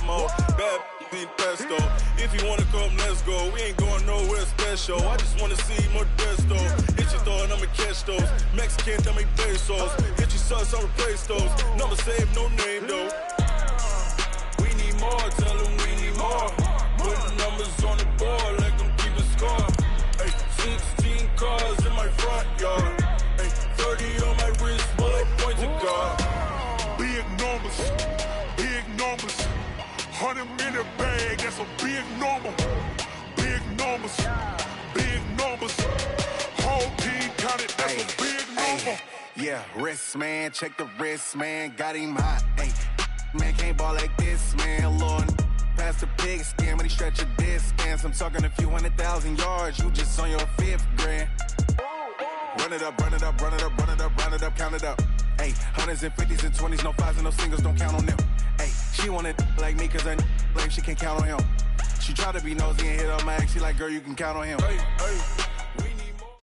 more. Bad in pesto. If you wanna come, let's go. We ain't going nowhere special. I just wanna see more desto. Hit your throw and I'ma catch those. Mexican, that make pesos. Hit your sus, I'll replace those. Never save, no name though. We need more, tell them we need more. Putting numbers on the board, let them keep a score. Ay, 16 cars in my front yard. Ay, 30 on my wrist, bullet points of God. Big numbers, big numbers. 100-minute bag, that's a big number. Big numbers, big numbers. Whole team counted, that's a big number. Yeah, wrist man, check the wrist man, got him hot. Ay, man can't ball like this, man. Lord, past the pig skin when he stretch a distance. I'm talking a few 100,000 yards, you just on your 5th grand. Run it up, run it up, run it up, run it up, run it up, count it up. Ay, 100s and 50s and 20s, no 5s and no singles, don't count on them. Ay, she want it like me cause her blame, she can't count on him. She try to be nosy and hit on my ex, she like, girl, you can count on him. Ay, ay, we need more.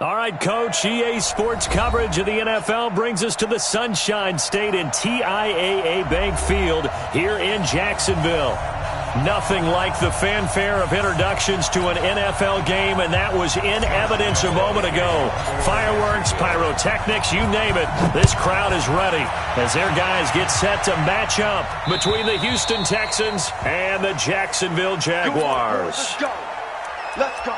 All right, Coach, EA Sports coverage of the NFL brings us to the Sunshine State in TIAA Bank Field here in Jacksonville. Nothing like the fanfare of introductions to an NFL game, and that was in evidence a moment ago. Fireworks, pyrotechnics, you name it. This crowd is ready as their guys get set to match up between the Houston Texans and the Jacksonville Jaguars. Let's go. Let's go.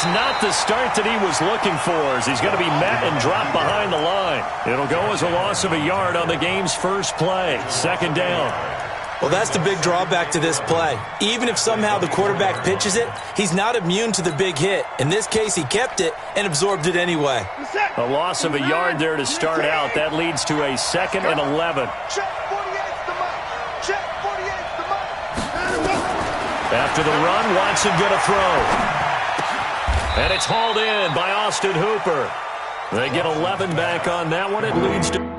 Not the start that he was looking for, as he's going to be met and dropped behind the line. It'll go as a loss of a yard on the game's first play. Second down. Well, that's the big drawback to this play. Even if somehow the quarterback pitches it, he's not immune to the big hit. In this case, he kept it and absorbed it anyway. A loss of a yard there to start out. That leads to a 2nd and 11. After the run, Watson going to throw. And it's hauled in by Austin Hooper. They get 11 back on that one. It leads to...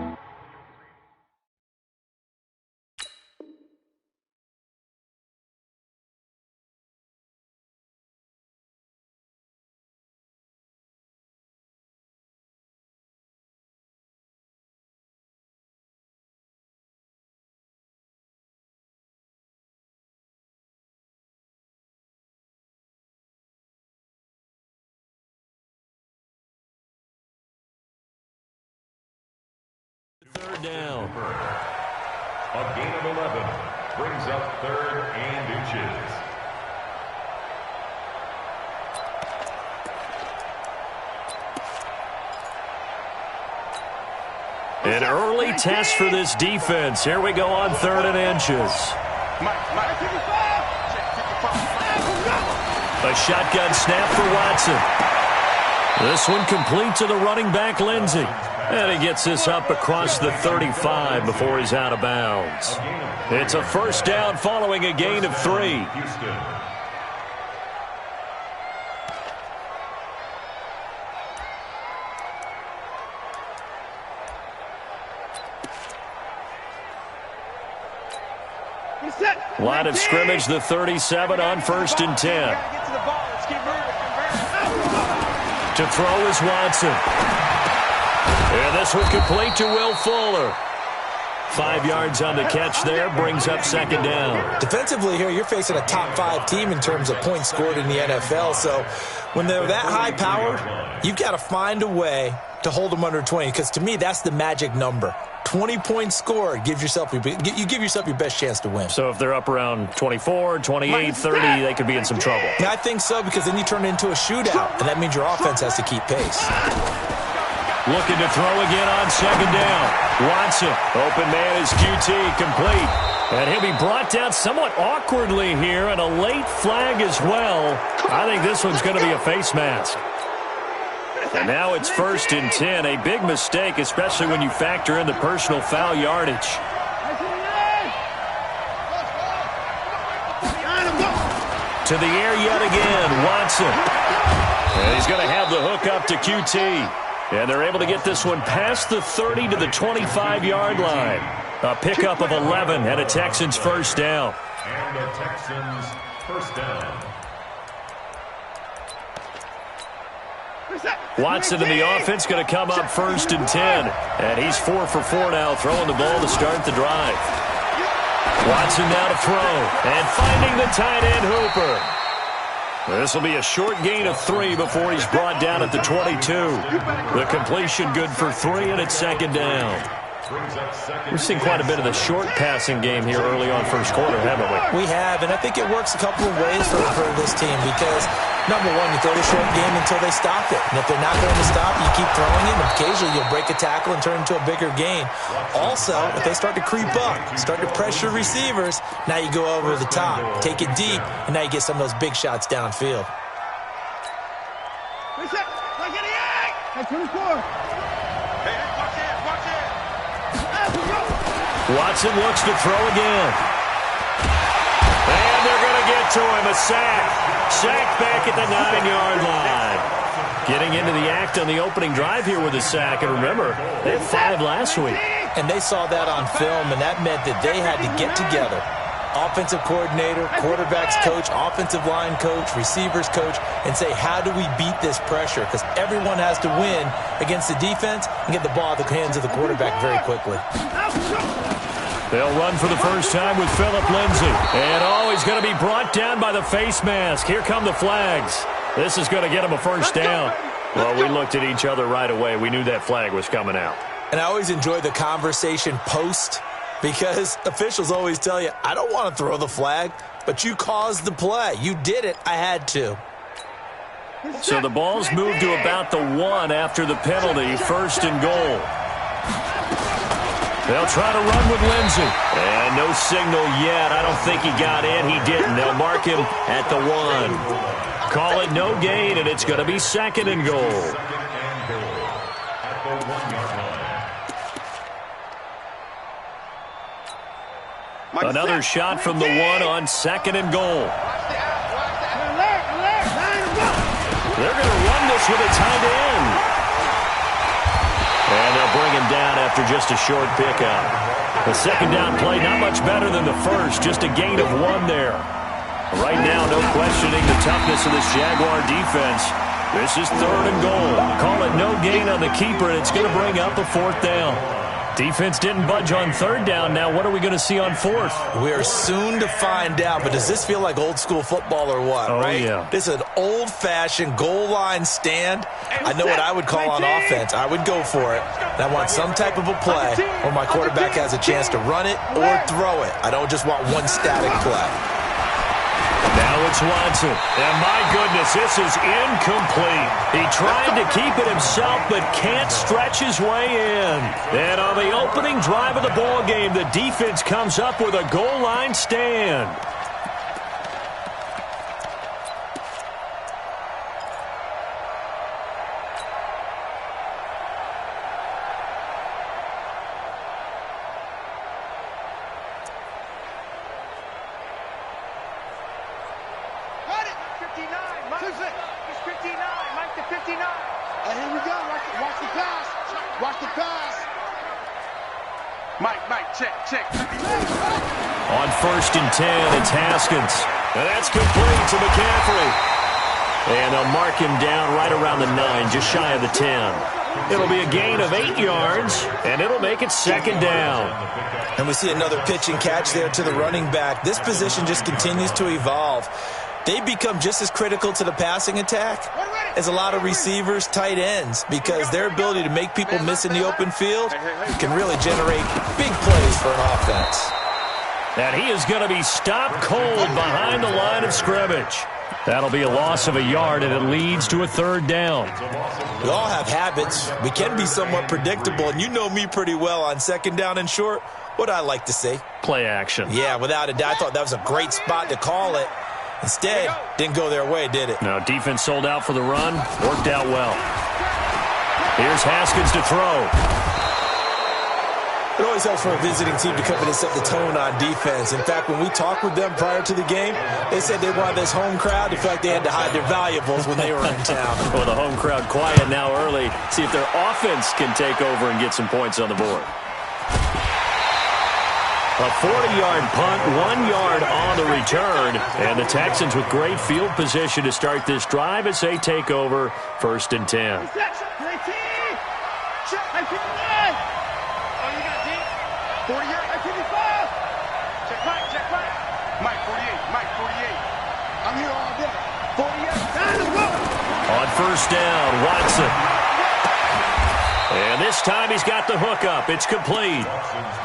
Third down. A gain of 11 brings up 3rd and inches. An early test for this defense. Here we go on 3rd and inches. A shotgun snap for Watson. This one complete to the running back, Lindsey. And he gets this up across the 35 before he's out of bounds. It's a first down following a gain of 3. Line of scrimmage, the 37 on 1st and 10. To throw is Watson. And this one complete to Will Fuller. 5 yards on the catch there, brings up 2nd down. Defensively here, you're facing a top 5 team in terms of points scored in the NFL. So when they're that high powered, you've got to find a way to hold them under 20. Because to me, that's the magic number. 20 points scored, you give yourself your best chance to win. So if they're up around 24, 28, 30, they could be in some trouble. Yeah, I think so, because then you turn it into a shootout, and that means your offense has to keep pace. Looking to throw again on 2nd down. Watson, open man is QT, complete. And he'll be brought down somewhat awkwardly here, and a late flag as well. I think this one's going to be a face mask. And now it's 1st and 10. A big mistake, especially when you factor in the personal foul yardage. To the air yet again, Watson. And he's going to have the hook up to QT. And they're able to get this one past the 30 to the 25-yard line. A pickup of 11 and a Texans first down. And the Texans first down. Watson in the offense going to come up 1st and 10. And he's 4 for 4 now, throwing the ball to start the drive. Watson now to throw. And finding the tight end, Hooper. This will be a short gain of 3 before he's brought down at the 22. The completion good for 3, and it's 2nd down. We've seen quite a bit of the short passing game here early on first quarter, haven't we? We have, and I think it works a couple of ways for this team because, number one, you throw the short game until they stop it. And if they're not going to stop, you keep throwing it, and occasionally you'll break a tackle and turn it into a bigger gain. Also, if they start to creep up, start to pressure receivers, now you go over the top, take it deep, and now you get some of those big shots downfield. Watson looks to throw again. And they're going to get to him. A sack. Sack back at the 9-yard line. Getting into the act on the opening drive here with a sack. And remember, they had 5 last week. And they saw that on film, and that meant that they had to get together. Offensive coordinator, quarterbacks coach, offensive line coach, receivers coach, and say, how do we beat this pressure? Because everyone has to win against the defense and get the ball out of the hands of the quarterback very quickly. They'll run for the first time with Phillip Lindsay. And he's going to be brought down by the face mask. Here come the flags. This is going to get him a first down. Well, we looked at each other right away. We knew that flag was coming out. And I always enjoy the conversation post because officials always tell you, I don't want to throw the flag, but you caused the play. You did it. I had to. So the ball's moved to about the 1 after the penalty. 1st and goal. They'll try to run with Lindsay. And no signal yet. I don't think he got in. He didn't. They'll mark him at the 1. Call it no gain, and it's going to be 2nd and goal. At the 1-yard line. Another shot from the 1 on 2nd and goal. They're going to run this with a tight end. And they'll bring him down after just a short pickup. The 2nd down play, not much better than the first. Just a gain of 1 there. Right now, no questioning the toughness of this Jaguar defense. This is 3rd and goal. Call it no gain on the keeper, and it's going to bring up a 4th down. Defense didn't budge on 3rd down. Now what are we going to see on 4th? We are soon to find out, but does this feel like old school football or what? Oh, right? Yeah. This is an old-fashioned goal line stand. I know what I would call on offense. I would go for it. And I want some type of a play where my quarterback has a chance to run it or throw it. I don't just want one static play. Now it's Watson. And my goodness, this is incomplete. He tried to keep it himself, but can't stretch his way in. And on the opening drive of the ball game, the defense comes up with a goal line stand. On 1st and 10, it's Haskins. And that's complete to McCaffrey. And they'll mark him down right around the 9, just shy of the 10. It'll be a gain of 8 yards, and it'll make it 2nd down. And we see another pitch and catch there to the running back. This position just continues to evolve. They become just as critical to the passing attack as a lot of receivers, tight ends, because their ability to make people miss in the open field can really generate big plays for an offense. And he is going to be stopped cold behind the line of scrimmage. That'll be a loss of a yard, and it leads to a 3rd down. We all have habits. We can be somewhat predictable, and you know me pretty well on 2nd down and short. What I like to see? Play action. Yeah, without a doubt. I thought that was a great spot to call it. Instead, didn't go their way, did it? No, defense sold out for the run. Worked out well. Here's Haskins to throw. It always helps for a visiting team to come in and set the tone on defense. In fact, when we talked with them prior to the game, they said they wanted this home crowd to feel like they had to hide their valuables when they were in town. Well, the home crowd quiet now early. See if their offense can take over and get some points on the board. A 40-yard punt, 1 yard on the return. And the Texans with great field position to start this drive as they take over 1st and 10. On 1st down, Watson. And this time he's got the hook up. It's complete.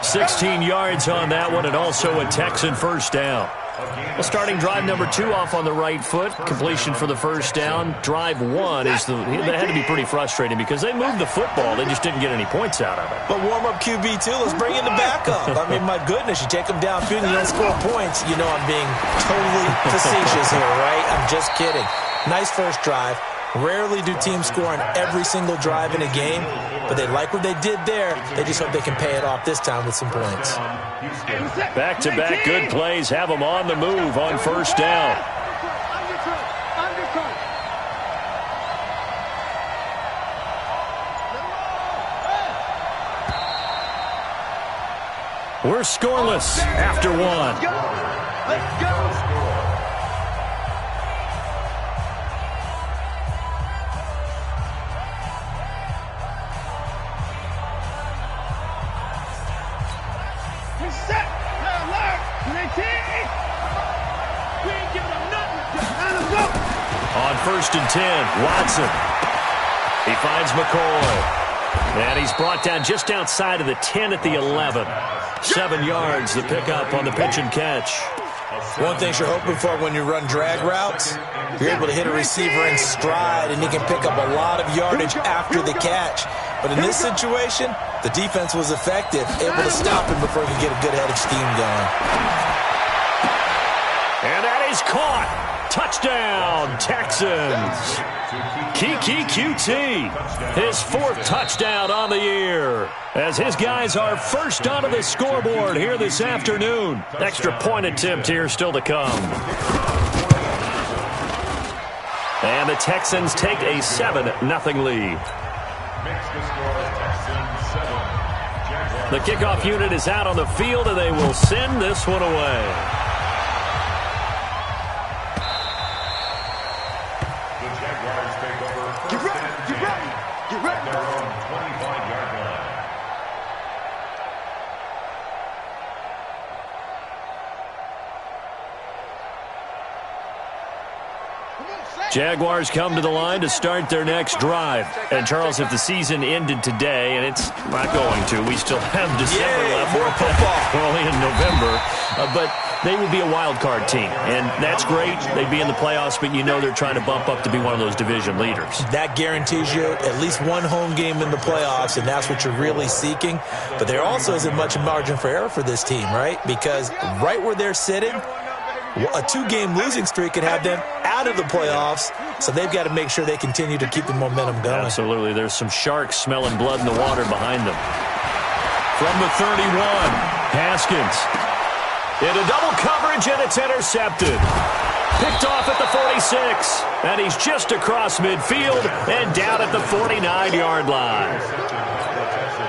16 yards on that one, and also a Texan 1st down. Well, starting drive number 2 off on the right foot. Completion for the 1st down. Drive 1 that had to be pretty frustrating because they moved the football. They just didn't get any points out of it. But warm-up QB, too. Let's bring in the backup. I mean, my goodness, you take them downfield and you don't score points. You know I'm being totally facetious here, right? I'm just kidding. Nice first drive. Rarely do teams score on every single drive in a game, but they like what they did there. They just hope they can pay it off this time with some points. Back-to-back good plays have them on the move on 1st down. We're scoreless after 1. Let's go. On 1st and 10, Watson. He finds McCoy. And he's brought down just outside of the 10 at the 11. 7 yards the pickup on the pitch and catch. One thing you're hoping for when you run drag routes, you're able to hit a receiver in stride, and he can pick up a lot of yardage after the catch. But in this situation, the defense was effective, able to stop him before he could get a good head of steam going. And that is caught. Touchdown, Texans. Kiki QT, his 4th touchdown on the year, as his guys are first onto the scoreboard here this afternoon. Extra point attempt here still to come. And the Texans take a 7-0 lead. The kickoff unit is out on the field, and they will send this one away. Jaguars come to the line to start their next drive. And, Charles, if the season ended today, and it's not going to, we still have December left. More football. We're only in November. But they would be a wild card team. And that's great. They'd be in the playoffs, but you know they're trying to bump up to be one of those division leaders. That guarantees you at least one home game in the playoffs, and that's what you're really seeking. But there also isn't much margin for error for this team, right? Because right where they're sitting, a 2-game losing streak could have them out of the playoffs, so they've got to make sure they continue to keep the momentum going. Absolutely. There's some sharks smelling blood in the water behind them. From the 31, Haskins. Into double coverage, and it's intercepted. Picked off at the 46, and he's just across midfield and down at the 49-yard line.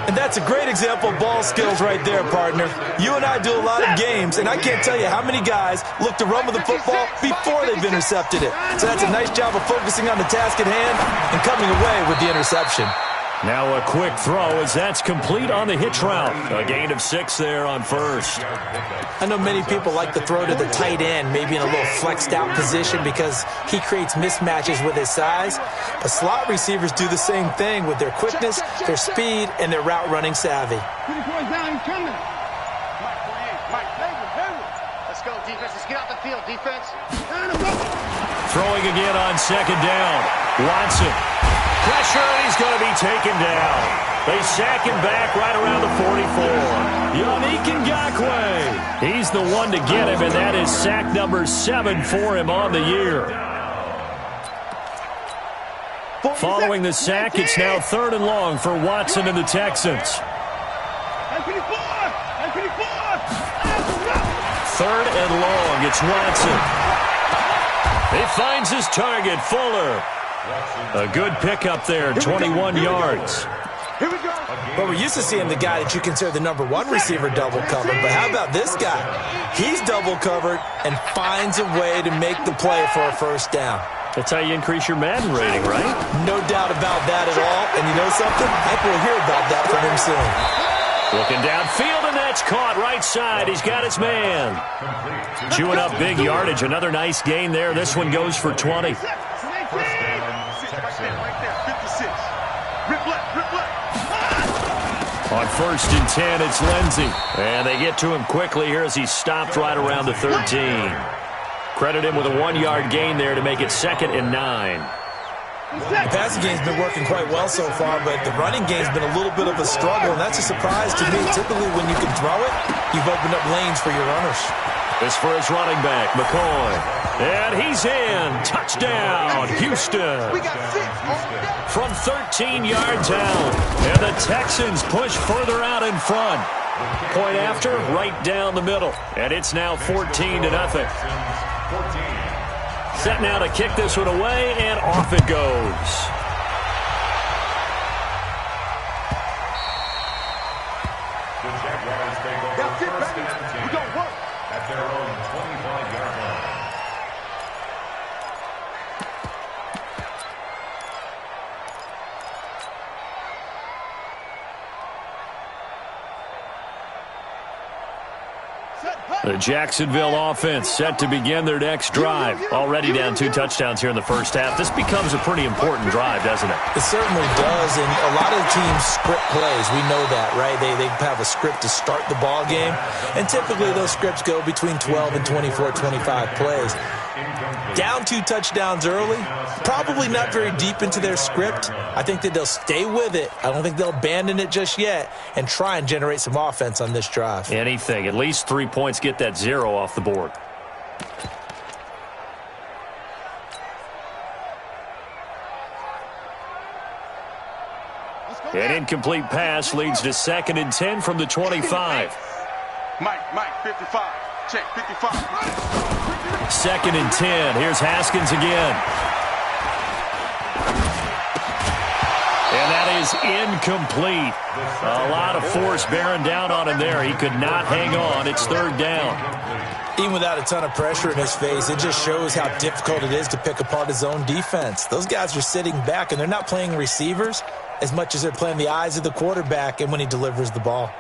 And that's a great example of ball skills right there, partner. You and I do a lot of games, and I can't tell you how many guys look to run with the football before they've intercepted it. So that's a nice job of focusing on the task at hand and coming away with the interception. Now a quick throw as that's complete on the hitch route. A gain of 6 there on 1st. I know many people like to throw to the tight end, maybe in a little flexed out position because he creates mismatches with his size. But slot receivers do the same thing with their quickness, their speed, and their route running savvy. Let's go, defense. Let's get out the field, defense. Throwing again on 2nd down. Watson. Pressure, and he's going to be taken down. They sack him back right around the 44. Yannick Ngakoue. He's the one to get him, and that is sack number 7 for him on the year. Following the sack, it's now 3rd and long for Watson and the Texans. 3rd and long. It's Watson. He finds his target, Fuller. A good pickup there, 21 yards. Well, we're used to seeing the guy that you consider the number 1 receiver double covered, but how about this guy? He's double covered and finds a way to make the play for a first down. That's how you increase your Madden rating, right? No doubt about that at all. And you know something? I think we'll hear about that from him soon. Looking downfield, and that's caught right side. He's got his man. Chewing up big yardage. Another nice gain there. This one goes for 20. On 1st and 10, it's Lindsey. And they get to him quickly here as he's stopped right around the 13. Credit him with a 1-yard gain there to make it 2nd and 9. The passing game's been working quite well so far, but the running game's been a little bit of a struggle, and that's a surprise to me. Typically, when you can throw it, you've opened up lanes for your runners. This for his running back, McCoy. And he's in. Touchdown, Houston. From 13 yards out. And the Texans push further out in front. Point after, right down the middle. And it's now 14-0. Set now to kick this one away, and off it goes. The Jaguars take over 1st and 10 at their own 25-yard line. The Jacksonville offense set to begin their next drive. Already down 2 touchdowns here in the first half. This becomes a pretty important drive, doesn't it? It certainly does, and a lot of teams script plays. We know that, right? They have a script to start the ball game, and typically those scripts go between 12 and 24, 25 plays. Down 2 touchdowns early, probably not very deep into their script. I think that they'll stay with it. I don't think they'll abandon it just yet and try and generate some offense on this drive. Anything. At least 3 points, get that 0 off the board. An incomplete pass leads to 2nd and 10 from the 25. Mike, 55. Check, 55. 2nd and 10. Here's Haskins again. And that is incomplete. A lot of force bearing down on him there. He could not hang on. It's 3rd down. Even without a ton of pressure in his face, it just shows how difficult it is to pick apart his own defense. Those guys are sitting back, and they're not playing receivers as much as they're playing the eyes of the quarterback and when he delivers the ball.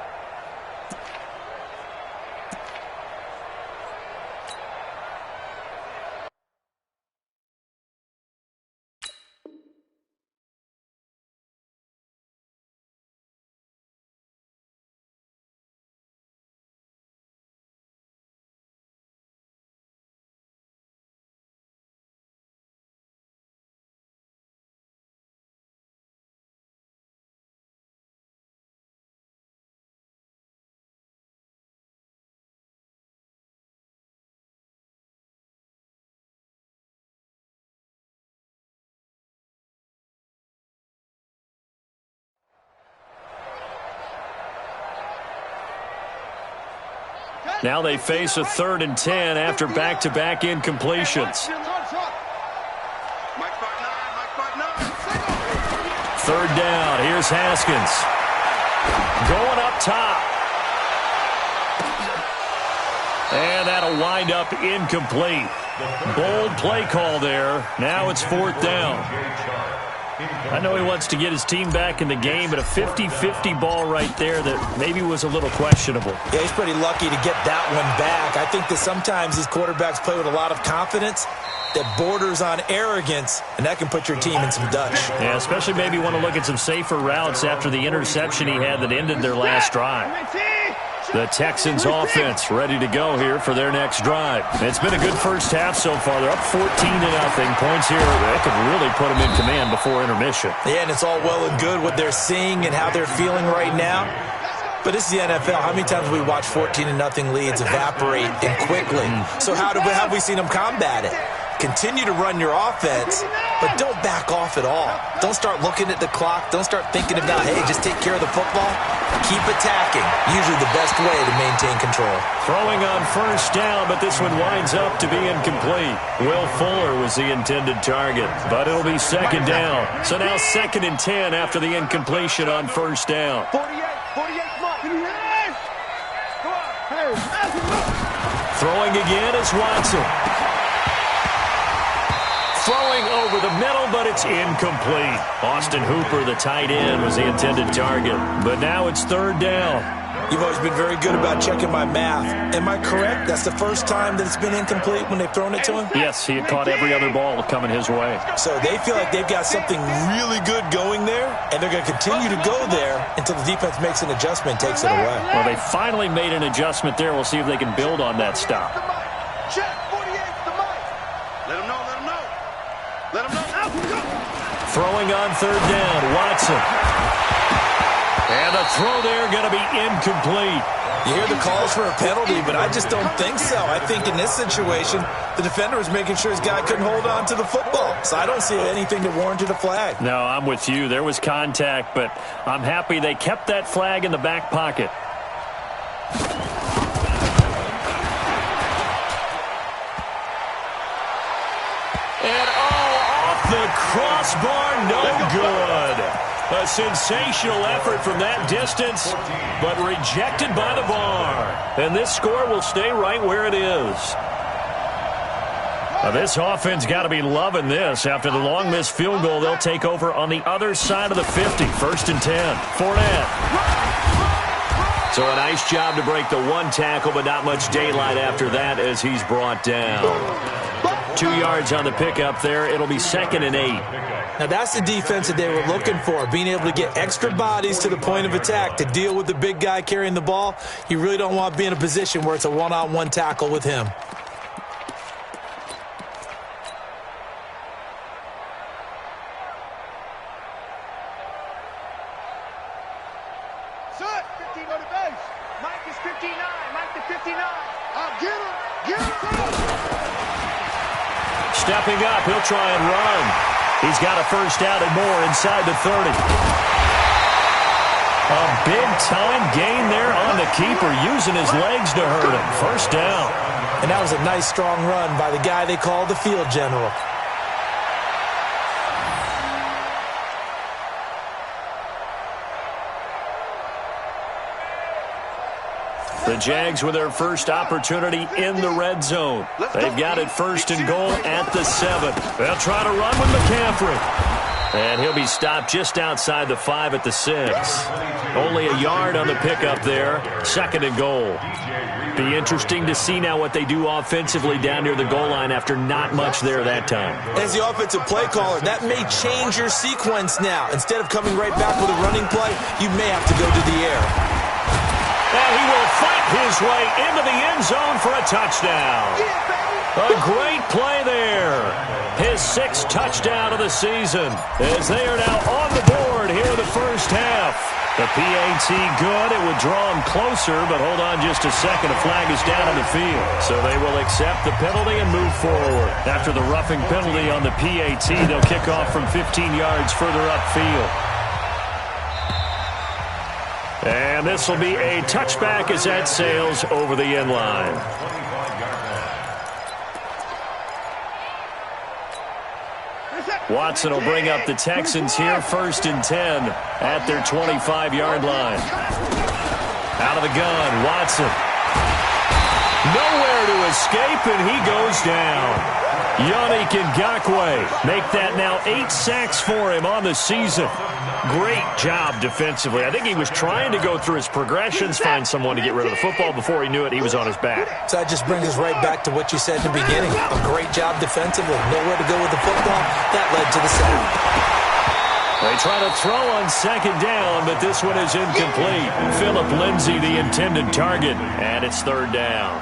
Now they face a 3rd and 10 after back-to-back incompletions. 3rd down. Here's Haskins. Going up top. And that'll wind up incomplete. Bold play call there. Now it's 4th down. I know he wants to get his team back in the game, but a 50-50 ball right there that maybe was a little questionable. Yeah, he's pretty lucky to get that one back. I think that sometimes these quarterbacks play with a lot of confidence that borders on arrogance, and that can put your team in some Dutch. Yeah, especially maybe want to look at some safer routes after the interception he had that ended their last drive. The Texans offense ready to go here for their next drive. It's been a good first half so far. They're up 14-0. Points here, that could really put them in command before intermission. Yeah, and it's all well and good what they're seeing and how they're feeling right now. But this is the NFL. How many times have we watched 14-0 leads evaporate and quickly? So how have we seen them combat it? continue to run your offense, but don't back off at all. Don't start looking at the clock. Don't start thinking about, hey, just take care of the football. Keep attacking. Usually the best way to maintain control. Throwing on first down, but this one winds up to be incomplete. Will Fuller was the intended target, but it'll be second down. So now 2nd and 10 after the incompletion on first down. 48, come on. Throwing again is Watson. Throwing over the middle, but it's incomplete. Austin Hooper, the tight end, was the intended target. But now it's 3rd down. You've always been very good about checking my math. Am I correct? That's the first time that it's been incomplete when they've thrown it to him? Yes, he had caught every other ball coming his way. So they feel like they've got something really good going there, and they're going to continue to go there until the defense makes an adjustment and takes it away. Well, they finally made an adjustment there. We'll see if they can build on that stop. Check, 48, the mic. Let him know. Let him know. Throwing on 3rd down, Watson. And the throw there going to be incomplete. You hear the calls for a penalty, but I just don't think so. I think in this situation, the defender was making sure his guy couldn't hold on to the football. So I don't see anything that warranted a flag. No, I'm with you. There was contact, but I'm happy they kept that flag in the back pocket. And off the crossbar, no good. A sensational effort from that distance, but rejected by the bar. And this score will stay right where it is. Now this offense got to be loving this. After the long missed field goal, they'll take over on the other side of the 50. 1st and 10. Fournette. So a nice job to break the one tackle, but not much daylight after that as he's brought down. 2 yards on the pickup there. It'll be 2nd and 8. Now that's the defense that they were looking for, being able to get extra bodies to the point of attack to deal with the big guy carrying the ball. You really don't want to be in a position where it's a one-on-one tackle with him. Shut, 15 on the base. Mike is 59. Mike to 59. Get him. Stepping up, he'll try and run. He's got a first down and more inside the 30. A big-time gain there on the keeper, using his legs to hurt him. First down. And that was a nice, strong run by the guy they call the field general. The Jags with their first opportunity in the red zone. They've got it 1st and goal at the 7. They'll try to run with McCaffrey. And he'll be stopped just outside the 5 at the 6. Only a yard on the pickup there. 2nd and goal. Be interesting to see now what they do offensively down near the goal line after not much there that time. As the offensive play caller, that may change your sequence now. Instead of coming right back with a running play, you may have to go to the air. And he will fight his way into the end zone for a touchdown. A great play there. His 6th touchdown of the season as they are now on the board here in the first half. The PAT good. It would draw him closer, but hold on just a second. A flag is down on the field. So they will accept the penalty and move forward. After the roughing penalty on the PAT, they'll kick off from 15 yards further upfield. And this will be a touchback as that sails over the end line. Watson will bring up the Texans here 1st and 10 at their 25-yard line. Out of the gun, Watson. Nowhere to escape, and he goes down. Yannick Ngakoue make that now 8 sacks for him on the season. Great job defensively. I think he was trying to go through his progressions, find someone to get rid of the football. Before he knew it, he was on his back. So that just brings us right back to what you said in the beginning. A great job defensively. Nowhere to go with the football. That led to the sack. They try to throw on 2nd down, but this one is incomplete. Philip Lindsay, the intended target, and it's 3rd down.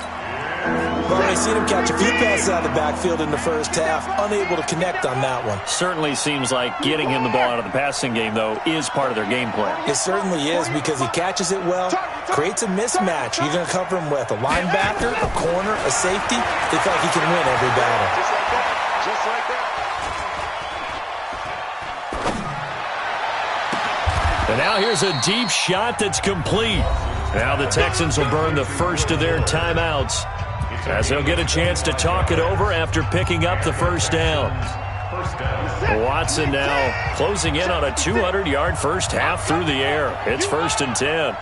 Well, I've seen him catch a few passes out of the backfield in the first half, unable to connect on that one. Certainly seems like getting him the ball out of the passing game, though, is part of their game plan. It certainly is because he catches it well, creates a mismatch. You're going to cover him with a linebacker, a corner, a safety. It's like he can win every battle. Just like that. And now here's a deep shot that's complete. Now the Texans will burn the first of their timeouts as they'll get a chance to talk it over after picking up the first down. Watson now closing in on a 200-yard first half through the air. It's 1st and 10.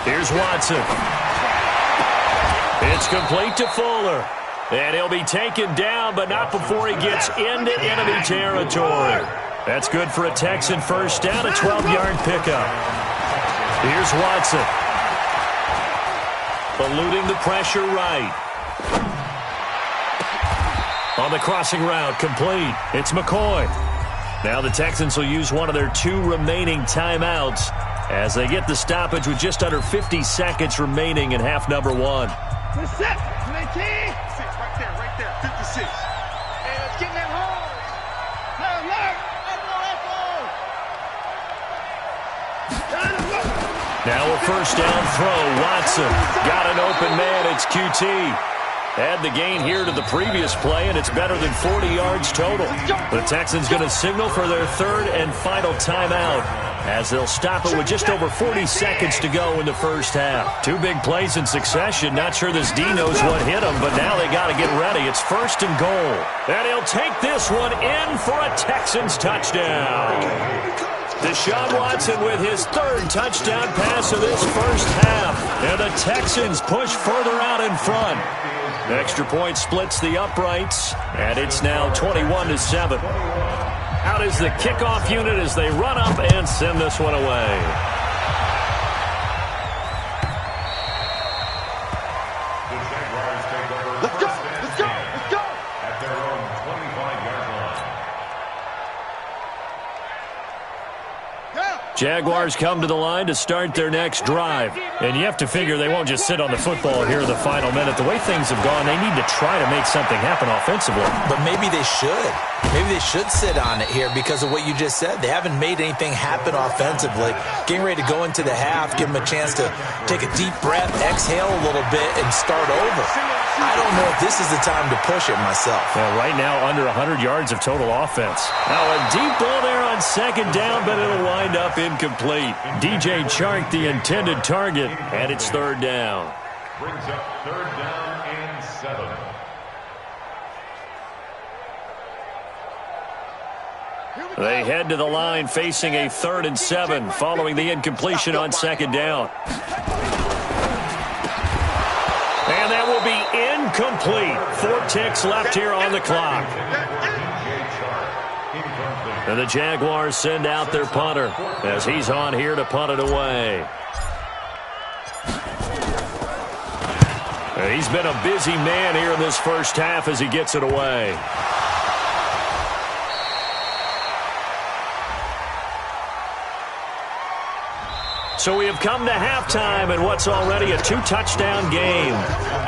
Here's Watson. It's complete to Fuller. And he'll be taken down, but not before he gets into enemy territory. That's good for a Texan first down, a 12-yard pickup. Here's Watson. Eluding the pressure right. On the crossing route, complete. It's McCoy. Now the Texans will use one of their 2 remaining timeouts as they get the stoppage with just under 50 seconds remaining in half number 1. Set. Right there. 56. Hey, let's get that home. Now a first down throw. Watson got an open man. It's QT. Add the gain here to the previous play, and it's better than 40 yards total. The Texans going to signal for their 3rd and final timeout as they'll stop it with just over 40 seconds to go in the first half. 2 big plays in succession. Not sure this D knows what hit him, but now they got to get ready. It's 1st and goal. And he'll take this one in for a Texans touchdown. Deshaun Watson with his 3rd touchdown pass of this first half. And the Texans push further out in front. Extra point splits the uprights, and it's now 21-7. Out is the kickoff unit as they run up and send this one away. Let's go. At their own 25-yard line. Jaguars come to the line to start their next drive. And you have to figure they won't just sit on the football here in the final minute. The way things have gone, they need to try to make something happen offensively. But maybe they should. Maybe they should sit on it here because of what you just said. They haven't made anything happen offensively. Getting ready to go into the half, give them a chance to take a deep breath, exhale a little bit, and start over. I don't know if this is the time to push it myself. Well, right now, under 100 yards of total offense. Now, a deep ball there on 2nd down, but it'll wind up incomplete. DJ Chark, the intended target, and it's 3rd down. Brings up 3rd down and 7. They head to the line facing a 3rd and 7 following the incompletion on 2nd down. And that will be incomplete. 4 ticks left here on the clock. And the Jaguars send out their punter as he's on here to punt it away. And he's been a busy man here in this first half as he gets it away. So we have come to halftime in what's already a 2-touchdown game.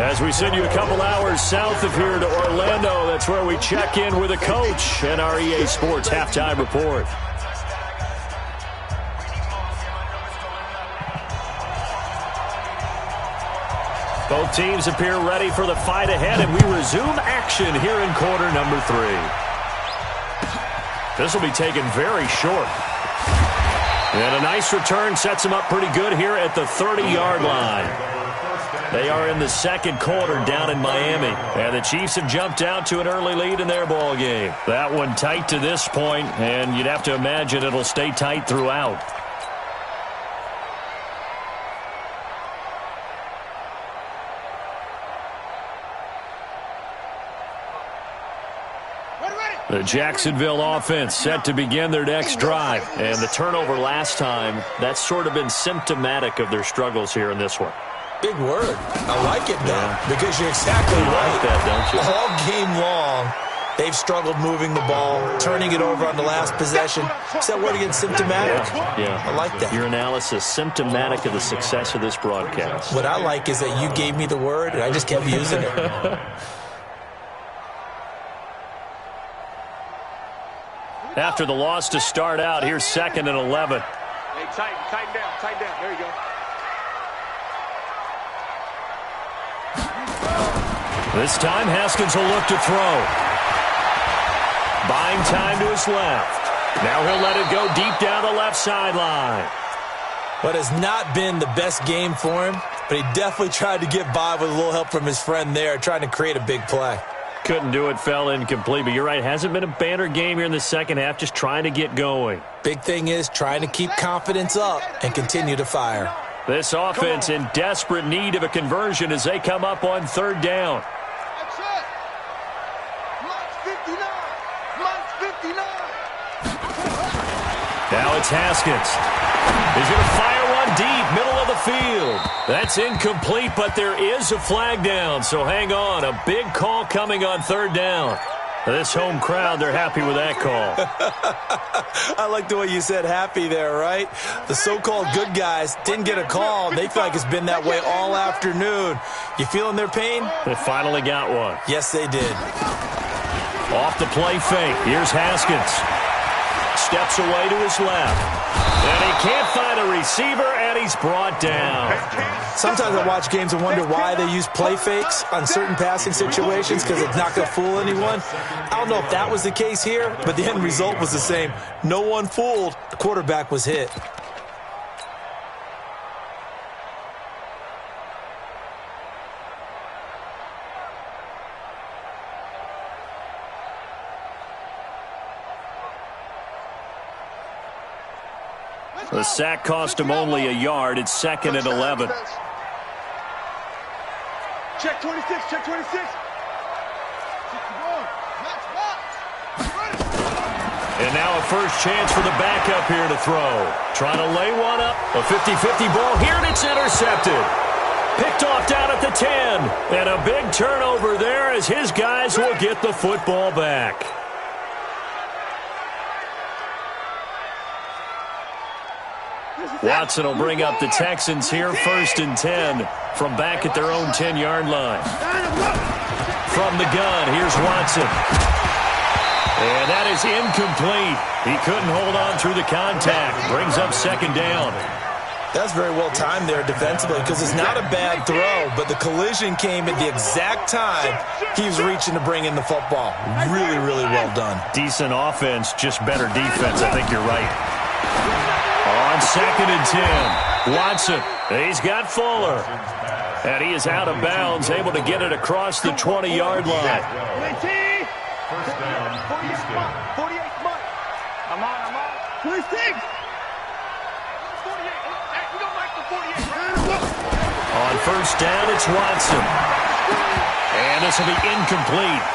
As we send you a couple hours south of here to Orlando, that's where we check in with a coach and our EA Sports halftime report. Both teams appear ready for the fight ahead, and we resume action here in quarter number 3. This will be taken very short. And a nice return sets them up pretty good here at the 30-yard line. They are in the 2nd quarter down in Miami. And the Chiefs have jumped out to an early lead in their ball game. That one tight to this point, and you'd have to imagine it'll stay tight throughout. The Jacksonville offense set to begin their next drive. And the turnover last time, that's sort of been symptomatic of their struggles here in this one. Big word. I like it, though, because you're exactly right. Like that, don't you? All game long, they've struggled moving the ball, turning it over on the last possession. Is that word again, symptomatic? Yeah. I like that. Your analysis, symptomatic of the success of this broadcast. What I like is that you gave me the word, and I just kept using it. After the loss to start out, here's 2nd and 11. Hey, tighten down. There you go. This time, Haskins will look to throw. Buying time to his left. Now he'll let it go deep down the left sideline. What has not been the best game for him, but he definitely tried to get by with a little help from his friend there, trying to create a big play. Couldn't do it, fell incomplete, but you're right, hasn't been a banner game here in the second half, just trying to get going. Big thing is trying to keep confidence up and continue to fire. This offense in desperate need of a conversion as they come up on third down. That's it. Mike's 59. Mike's 59. Now it's Haskins. He's going to fire one deep, middle of the field. That's incomplete, but there is a flag down, so hang on. A big call coming on third down. This home crowd, they're happy with that call. I like the way you said happy there, right? The so-called good guys didn't get a call. They feel like it's been that way all afternoon. You feeling their pain? They finally got one. Yes, they did. Off the play fake. Here's Haskins. Steps away to his left. And he can't find a receiver, and he's brought down. Sometimes I watch games and wonder why they use play fakes on certain passing situations because it's not going to fool anyone. I don't know if that was the case here, but the end result was the same. No one fooled. The quarterback was hit. The sack cost him only a yard. It's 2nd and 11. Check 26, check 26. And now a first chance for the backup here to throw. Trying to lay one up. A 50-50 ball here, and it's intercepted. Picked off down at the 10. And a big turnover there as his guys will get the football back. Watson will bring up the Texans here, 1st and 10 from back at their own 10-yard line. From the gun, here's Watson. And that is incomplete. He couldn't hold on through the contact. Brings up 2nd down. That's very well timed there defensively because it's not a bad throw, but the collision came at the exact time he was reaching to bring in the football. Really, really well done. Decent offense, just better defense. I think you're right. On 2nd and 10, Watson. He's got Fuller. And he is out of bounds, able to get it across the 20-yard line. First down, Houston. 48 Mike. I'm on. 26. 48. We don't like the 48. On first down, it's Watson. And this will be incomplete.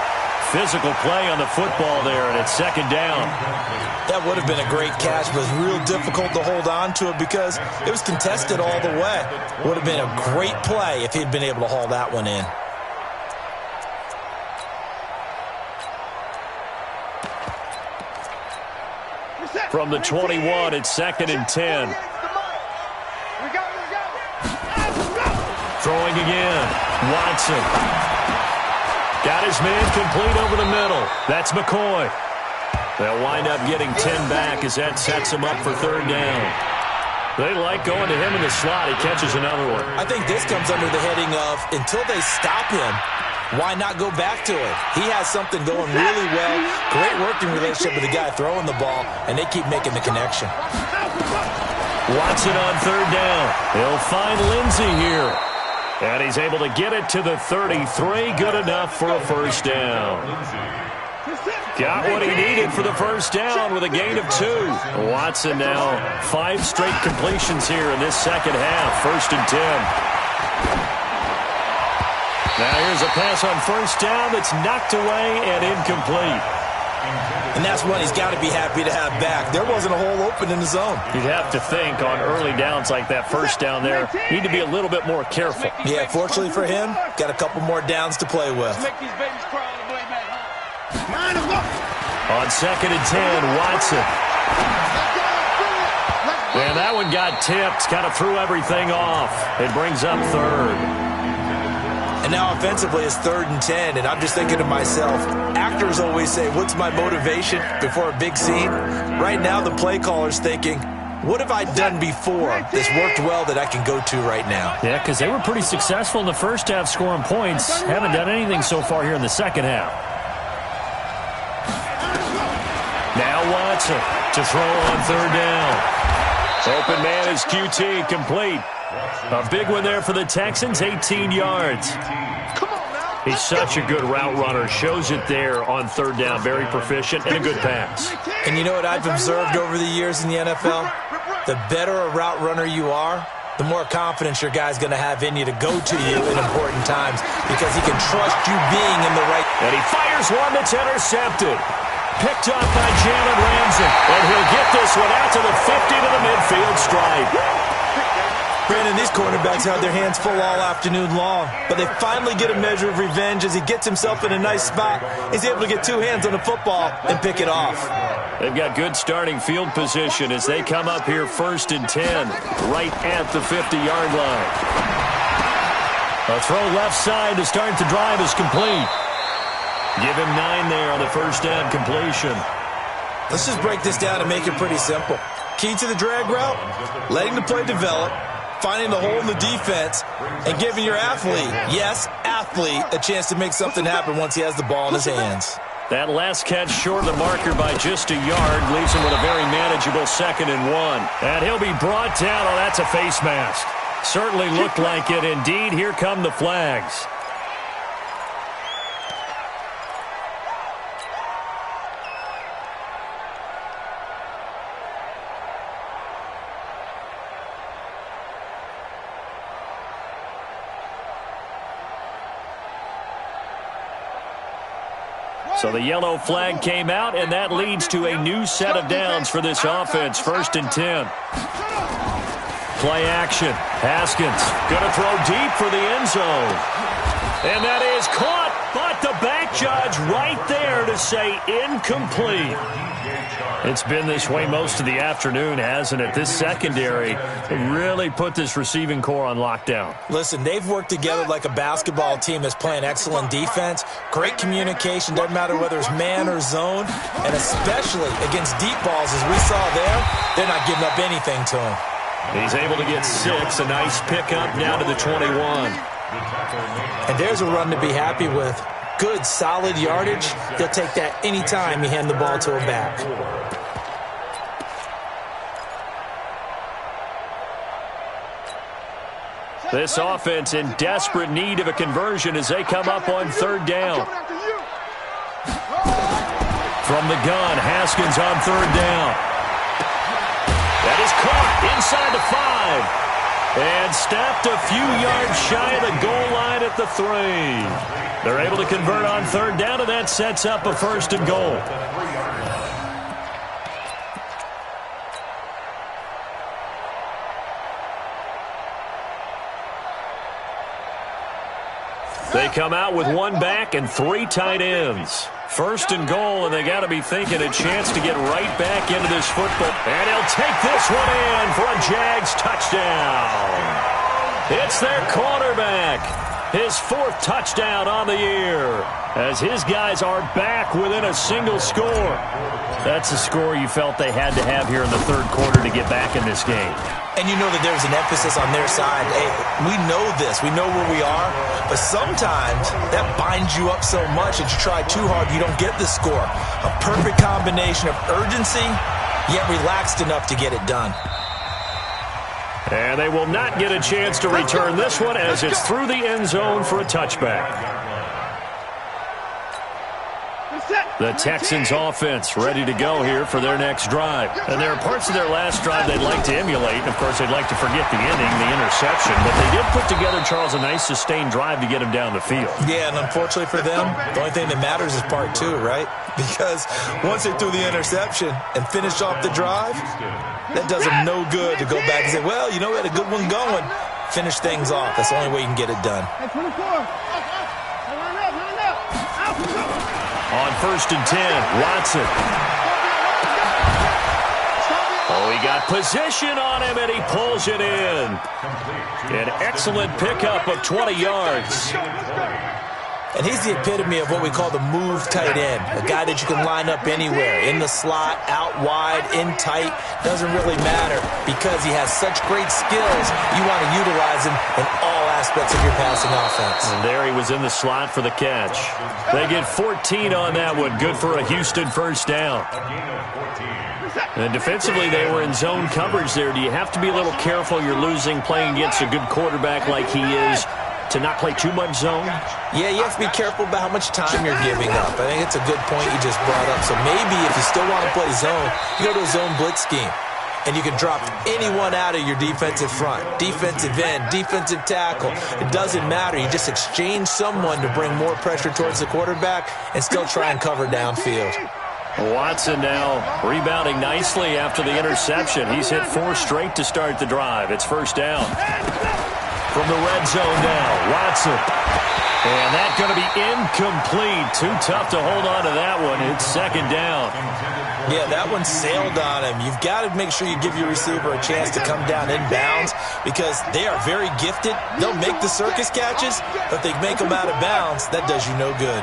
Physical play on the football there, and it's 2nd down. That would have been a great catch, but it was real difficult to hold on to it because it was contested all the way. Would have been a great play if he'd been able to haul that one in. From the 21, it's 2nd and 10. Throwing again. Watson. Got his man complete over the middle. That's McCoy. They'll wind up getting 10 back as that sets him up for 3rd down. They like going to him in the slot. He catches another one. I think this comes under the heading of until they stop him, why not go back to it? He has something going really well. Great working relationship with the guy throwing the ball, and they keep making the connection. Watson on 3rd down. He'll find Lindsey here. And he's able to get it to the 33. Good enough for a first down. Got what he needed for the first down with a gain of 2. Watson now 5 straight completions here in this second half. 1st and 10. Now here's a pass on first down that's knocked away and incomplete. And that's one he's got to be happy to have back. There wasn't a hole open in the zone. You'd have to think on early downs like that first down there, need to be a little bit more careful. Yeah, fortunately for him, got a couple more downs to play with. On 2nd and 10, Watson. And that one got tipped, kind of threw everything off. It brings up 3rd. And now offensively it's 3rd and 10, and I'm just thinking to myself, actors always say, what's my motivation before a big scene? Right now the play caller's thinking, what have I done before that's worked well that I can go to right now? Yeah, because they were pretty successful in the first half scoring points. Haven't done anything so far here in the second half. Now Watson to throw on third down. Open man is QT, complete. A big one there for the Texans, 18 yards. He's such a good route runner. Shows it there on third down. Very proficient and a good pass. And you know what I've observed over the years in the NFL? The better a route runner you are, the more confidence your guy's going to have in you to go to you in important times because he can trust you being in the right. And he fires one that's intercepted. Picked up by Jalen Ramsey. And he'll get this one out to the 50 to the midfield stripe. Brandon, these cornerbacks had their hands full all afternoon long, but they finally get a measure of revenge as he gets himself in a nice spot. He's able to get two hands on the football and pick it off. They've got good starting field position as they come up here 1st and 10, right at the 50-yard line. A throw left side to start the drive is complete. Give him 9 there on the first down completion. Let's just break this down and make it pretty simple. Key to the drag route, letting the play develop, finding the hole in the defense, and giving your athlete, yes, athlete, a chance to make something happen once he has the ball in his hands. That last catch short of the marker by just a yard leaves him with a very manageable 2nd and 1. And he'll be brought down. Oh, that's a face mask. Certainly looked like it. Indeed, here come the flags. So the yellow flag came out, and that leads to a new set of downs for this offense. 1st and 10. Play action. Haskins going to throw deep for the end zone. And that is caught, but the back judge right there to say incomplete. It's been this way most of the afternoon, hasn't it? This secondary really put this receiving core on lockdown. Listen, they've worked together like a basketball team that's playing excellent defense. Great communication, doesn't matter whether it's man or zone. And especially against deep balls, as we saw there, they're not giving up anything to him. He's able to get 6. A nice pickup now to the 21. And there's a run to be happy with. Good, solid yardage. They'll take that anytime you hand the ball to a back. This offense in desperate need of a conversion as they come up on 3rd down. From the gun, Haskins on 3rd down. That is caught inside the 5. And snapped a few yards shy of the goal line at the 3. They're able to convert on 3rd down, and that sets up a 1st and goal. They come out with 1 back and 3 tight ends. 1st and goal, and they got to be thinking a chance to get right back into this football. And he'll take this one in for a Jags touchdown. It's their quarterback. His 4th touchdown on the year as his guys are back within a single score. That's a score you felt they had to have here in the 3rd quarter to get back in this game. And you know that there's an emphasis on their side. Hey, we know this. We know where we are. But sometimes that binds you up so much that you try too hard, you don't get the score. A perfect combination of urgency, yet relaxed enough to get it done. And they will not get a chance to return this one as it's through the end zone for a touchback. The Texans offense ready to go here for their next drive. And there are parts of their last drive they'd like to emulate. And, of course, they'd like to forget the ending, the interception. But they did put together, Charles, a nice sustained drive to get him down the field. Yeah, and unfortunately for them, the only thing that matters is part 2, right? Because once they threw the interception and finished off the drive, that does them no good to go back and say, well, you know, we had a good one going. Finish things off. That's the only way you can get it done. On 1st and 10, Watson. Oh, he got position on him, and he pulls it in. An excellent pickup of 20 yards. And he's the epitome of what we call the move tight end, a guy that you can line up anywhere, in the slot, out wide, in tight, doesn't really matter because he has such great skills. You want to utilize him in all aspects of your passing offense. And there he was in the slot for the catch. They get 14 on that one, good for a Houston first down. And defensively, they were in zone coverage there. Do you have to be a little careful? You're losing playing against a good quarterback like he is, to not play too much zone? Yeah, you have to be careful about how much time you're giving up. I think it's a good point you just brought up. So maybe if you still want to play zone, you go to a zone blitz scheme. And you can drop anyone out of your defensive front, defensive end, defensive tackle. It doesn't matter. You just exchange someone to bring more pressure towards the quarterback and still try and cover downfield. Watson now rebounding nicely after the interception. He's hit 4 straight to start the drive. It's first down. From the red zone now, Watson. And that's going to be incomplete. Too tough to hold on to that one. It's second down. Yeah, that one sailed on him. You've got to make sure you give your receiver a chance to come down in bounds because they are very gifted. They'll make the circus catches, but if they make them out of bounds, that does you no good.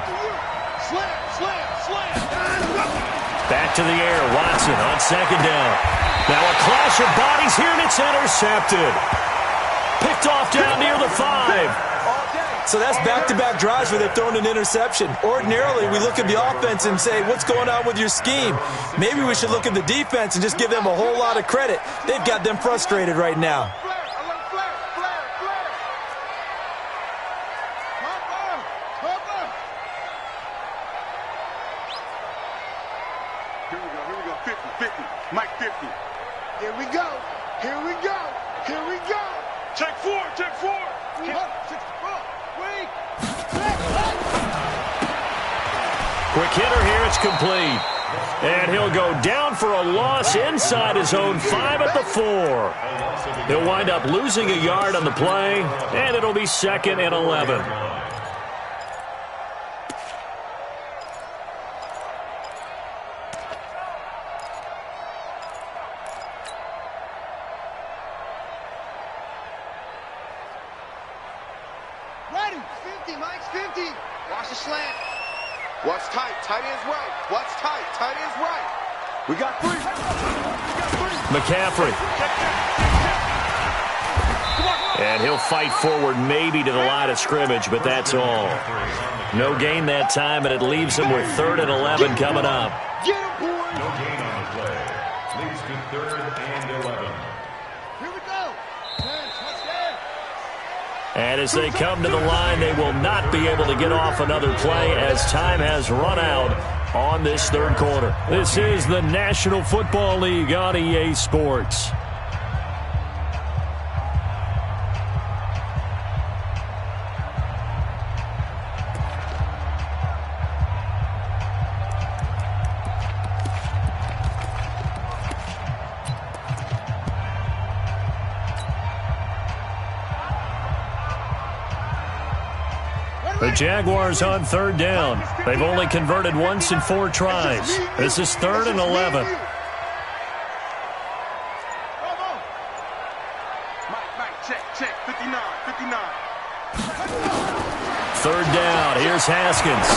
Back to the air, Watson on second down. Now a clash of bodies here, and it's intercepted. Picked off down near the 5. So that's back-to-back drives where they've thrown an interception. Ordinarily, we look at the offense and say, what's going on with your scheme? Maybe we should look at the defense and just give them a whole lot of credit. They've got them frustrated right now. Here we go, 50, Mike 50. Here we go, here we go, here we go. Take 4. Quick hitter here, it's complete. And he'll go down for a loss inside his own 5 at the 4. He'll wind up losing a yard on the play, and it'll be 2nd and 11. Ready, 50, Mike's 50. Watch the slant. Watch tight, tight ends right. Watch tight, tight ends right. We got 3. McCaffrey. And he'll fight forward maybe to the line of scrimmage, but that's all. No gain that time, and it leaves him with 3rd and 11 coming up. Get him, boy. No gain on the play. Leads to 3rd and 11. Here we go. Touchdown. And as they come to the line, they will not be able to get off another play as time has run out on this 3rd quarter. This is the National Football League on EA Sports. The Jaguars on 3rd down. They've only converted once in 4 tries. This is 3rd and 11. Mike, check, 59. 3rd down, here's Haskins.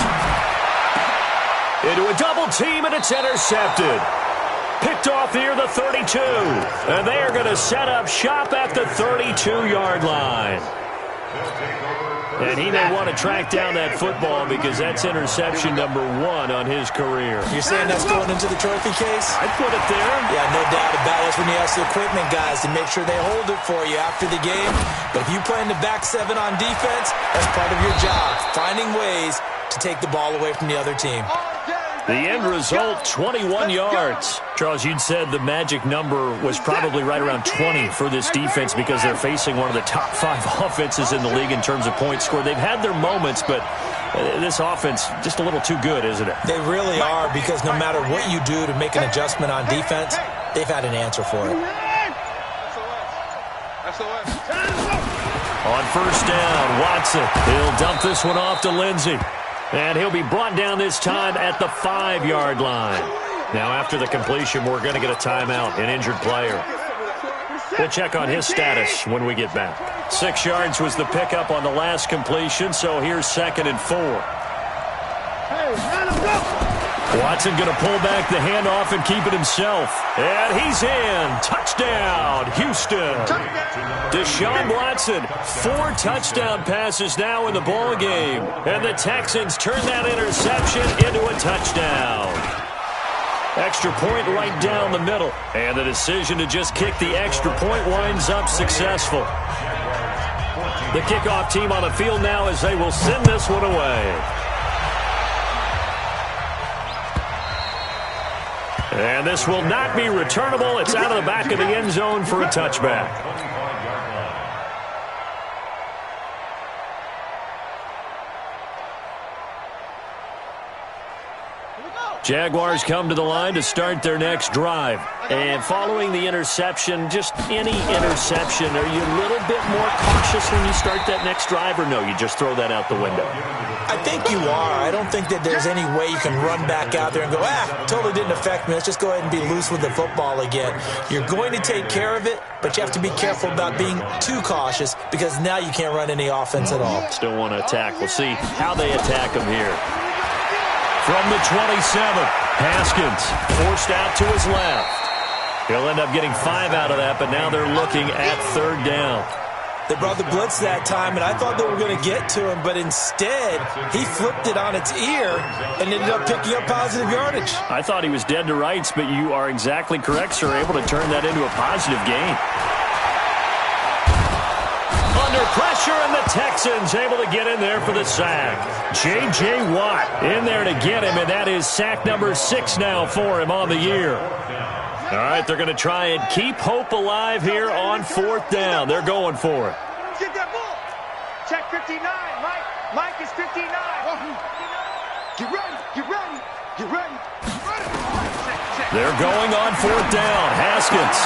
Into a double team, and it's intercepted. Picked off near the 32. And they are going to set up shop at the 32-yard line. And he may want to track down that football because that's interception number 1 on his career. You're saying that's going into the trophy case? I'd put it there. Yeah, no doubt about it. That's when you ask the equipment guys to make sure they hold it for you after the game. But if you play in the back 7 on defense, that's part of your job, finding ways to take the ball away from the other team. The end result, 21 yards. Charles, you'd said the magic number was probably right around 20 for this defense because they're facing one of the top 5 offenses in the league in terms of points scored. They've had their moments, but this offense just a little too good, isn't it? They really are because no matter what you do to make an adjustment on defense, they've had an answer for it. On first down, Watson. He'll dump this one off to Lindsey. And he'll be brought down this time at the 5-yard line. Now, after the completion, we're going to get a timeout, an injured player. We'll check on his status when we get back. 6 yards was the pickup on the last completion, so here's 2nd and 4. Watson going to pull back the handoff and keep it himself. And he's in. Touchdown, Houston. Deshaun Watson, 4 touchdown passes now in the ball game. And the Texans turn that interception into a touchdown. Extra point right down the middle. And the decision to just kick the extra point winds up successful. The kickoff team on the field now as they will send this one away. And this will not be returnable. It's out of the back of the end zone for a touchback. Jaguars come to the line to start their next drive. And following the interception, just any interception, are you a little bit more cautious when you start that next drive, or no, you just throw that out the window? I think you are. I don't think that there's any way you can run back out there and go, totally didn't affect me. Let's just go ahead and be loose with the football again. You're going to take care of it, but you have to be careful about being too cautious because now you can't run any offense at all. Still want to attack. We'll see how they attack them here. From the 27, Haskins forced out to his left. He'll end up getting 5 out of that, but now they're looking at 3rd down. They brought the blitz that time, and I thought they were going to get to him, but instead, he flipped it on its ear and ended up picking up positive yardage. I thought he was dead to rights, but you are exactly correct, sir, able to turn that into a positive gain. Under pressure, and the Texans able to get in there for the sack. J.J. Watt in there to get him, and that is sack number 6 now for him on the year. All right, they're going to try and keep hope alive here on 4th down. They're going for it. Get that ball. Check 59. Mike is 59. Get ready. Get ready. Get ready. They're going on 4th down. Haskins.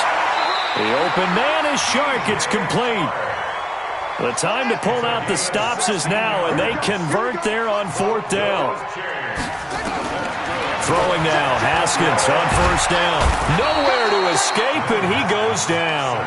The open man is Shark. It's complete. The time to pull out the stops is now, and they convert there on 4th down. Throwing now, Haskins on 1st down. Nowhere to escape, and he goes down.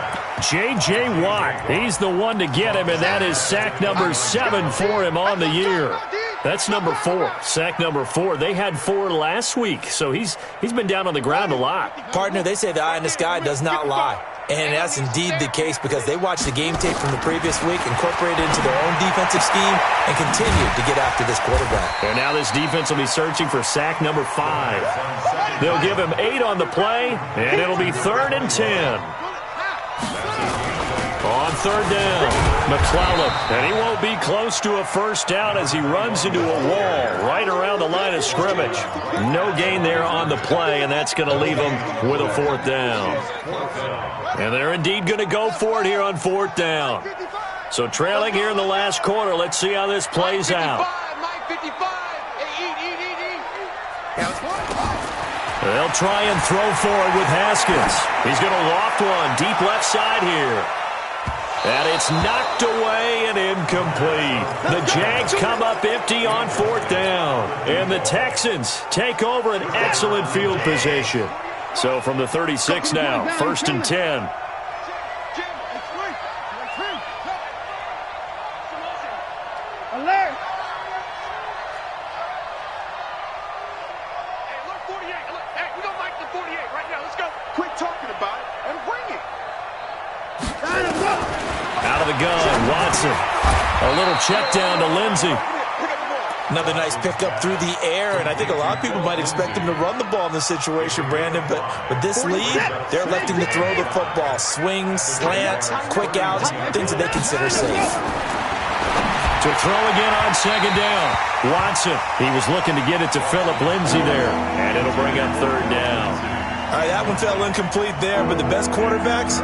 J.J. Watt, he's the one to get him, and that is sack number 7 for him on the year. That's number 4, sack number 4. They had 4 last week, so he's been down on the ground a lot. Partner, they say the eye in the sky does not lie. And that's indeed the case because they watched the game tape from the previous week, incorporated it into their own defensive scheme, and continued to get after this quarterback. And now this defense will be searching for sack number 5. They'll give him 8 on the play, and it'll be 3rd and 10. On 3rd down, McClellan, and he won't be close to a 1st down as he runs into a wall right around the line of scrimmage. No gain there on the play, and that's going to leave him with a 4th down. And they're indeed going to go for it here on 4th down. So trailing here in the last quarter, let's see how this plays out. They'll try and throw for it with Haskins. He's going to loft one deep left side here. And it's knocked away and incomplete. The Jags come up empty on 4th down. And the Texans take over an excellent field position. So from the 36 now, 1st and 10. A little check down to Lindsey. Another nice pickup through the air, and I think a lot of people might expect him to run the ball in this situation, Brandon, but with this lead, they're electing to throw the football. Swings, slants, quick outs, things that they consider safe. To throw again on 2nd down. Watson, he was looking to get it to Phillip Lindsay there, and it'll bring up 3rd down. All right, that one fell incomplete there, but the best quarterbacks,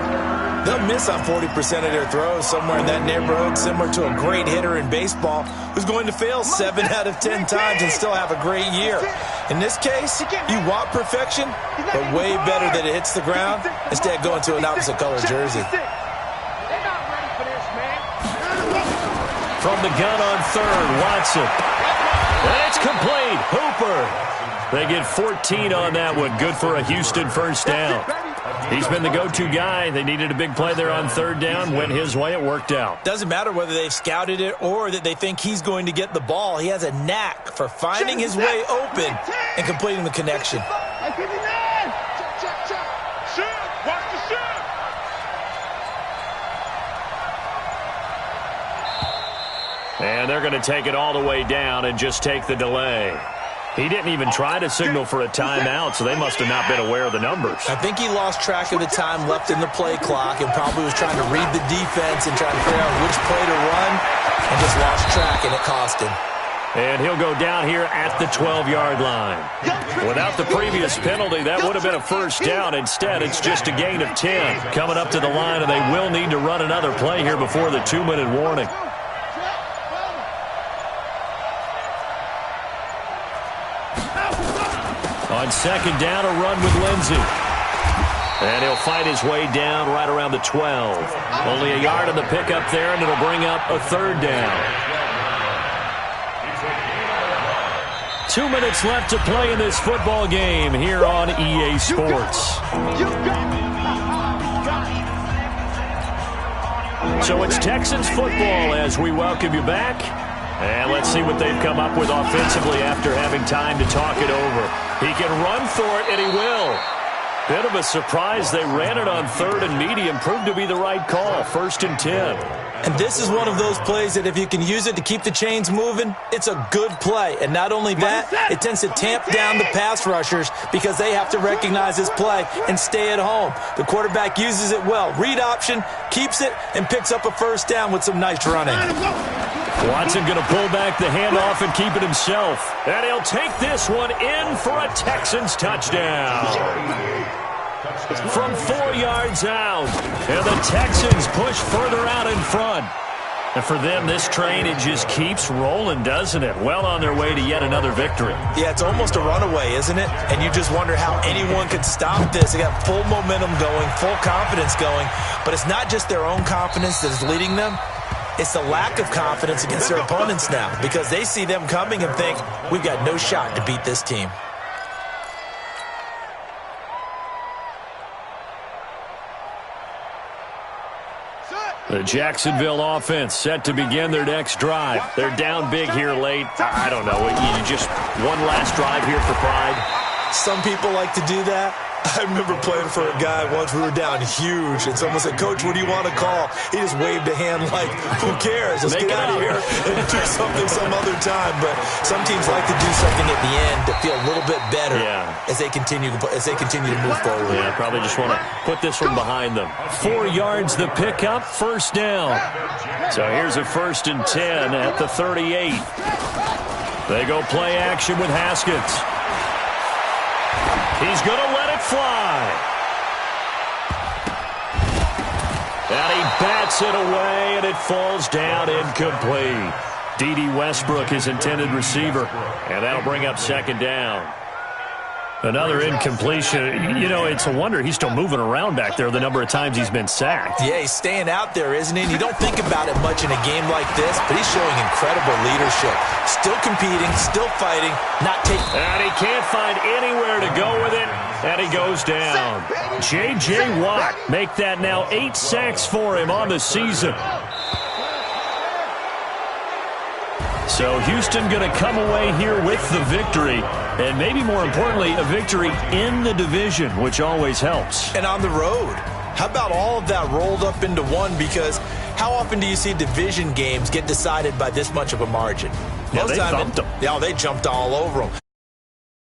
they'll miss on 40% of their throws, somewhere in that neighborhood, similar to a great hitter in baseball who's going to fail 7 out of 10 times and still have a great year. In this case, you want perfection, but way better that it hits the ground instead of going to an opposite color jersey. From the gun on 3rd, Watson. And it's complete. Hooper. They get 14 on that one. Good for a Houston 1st down. He's been the go-to guy. They needed a big play there on third down. Went his way. It worked out. Doesn't matter whether they've scouted it or that they think he's going to get the ball. He has a knack for finding his way open and completing the connection. And they're going to take it all the way down and just take the delay. He didn't even try to signal for a timeout, so they must have not been aware of the numbers. I think he lost track of the time left in the play clock and probably was trying to read the defense and trying to figure out which play to run and just lost track, and it cost him. And he'll go down here at the 12-yard line. Without the previous penalty, that would have been a first down. Instead, it's just a gain of 10. Coming up to the line, and they will need to run another play here before the 2-minute warning. On second down, a run with Lindsey. And he'll fight his way down right around the 12. Only a yard on the pickup there, and it'll bring up a third down. 2 minutes left to play in this football game here on EA Sports. So it's Texans football as we welcome you back. And let's see what they've come up with offensively after having time to talk it over. He can run for it, and he will. Bit of a surprise. They ran it on third and medium. Proved to be the right call. 1st and 10. And this is one of those plays that if you can use it to keep the chains moving, it's a good play. And not only that, it tends to tamp down the pass rushers because they have to recognize this play and stay at home. The quarterback uses it well. Read option, keeps it, and picks up a first down with some nice running. Watson going to pull back the handoff and keep it himself. And he'll take this one in for a Texans touchdown. From 4 yards out. And the Texans push further out in front. And for them, this train, it just keeps rolling, doesn't it? Well on their way to yet another victory. Yeah, it's almost a runaway, isn't it? And you just wonder how anyone could stop this. They got full momentum going, full confidence going. But it's not just their own confidence that is leading them. It's the lack of confidence against their opponents now because they see them coming and think, we've got no shot to beat this team. The Jacksonville offense set to begin their next drive. They're down big here late. I don't know. You just one last drive here for pride. Some people like to do that. I remember playing for a guy once. We were down huge, and someone said, "Coach, what do you want to call?" He just waved a hand like, who cares? Let's get out of here and do something some other time. But some teams like to do something at the end to feel a little bit better as they continue to move forward. Yeah, probably just want to put this one behind them. 4 yards the pickup, first down. So here's a 1st and 10 at the 38. They go play action with Haskins. He's going to let it fly. And he bats it away, and it falls down incomplete. D.D. Westbrook, his intended receiver. And that'll bring up second down. Another incompletion. You know, it's a wonder he's still moving around back there the number of times he's been sacked. Yeah, he's staying out there, isn't he? And you don't think about it much in a game like this, but he's showing incredible leadership. Still competing, still fighting, not taking... And he can't find anywhere to go with it, and he goes down. J.J. Watt make that now 8 sacks for him on the season. So Houston going to come away here with the victory, and maybe more importantly, a victory in the division, which always helps. And on the road. How about all of that rolled up into one? Because how often do you see division games get decided by this much of a margin? Yeah, they thumped them. Yeah, they jumped all over them.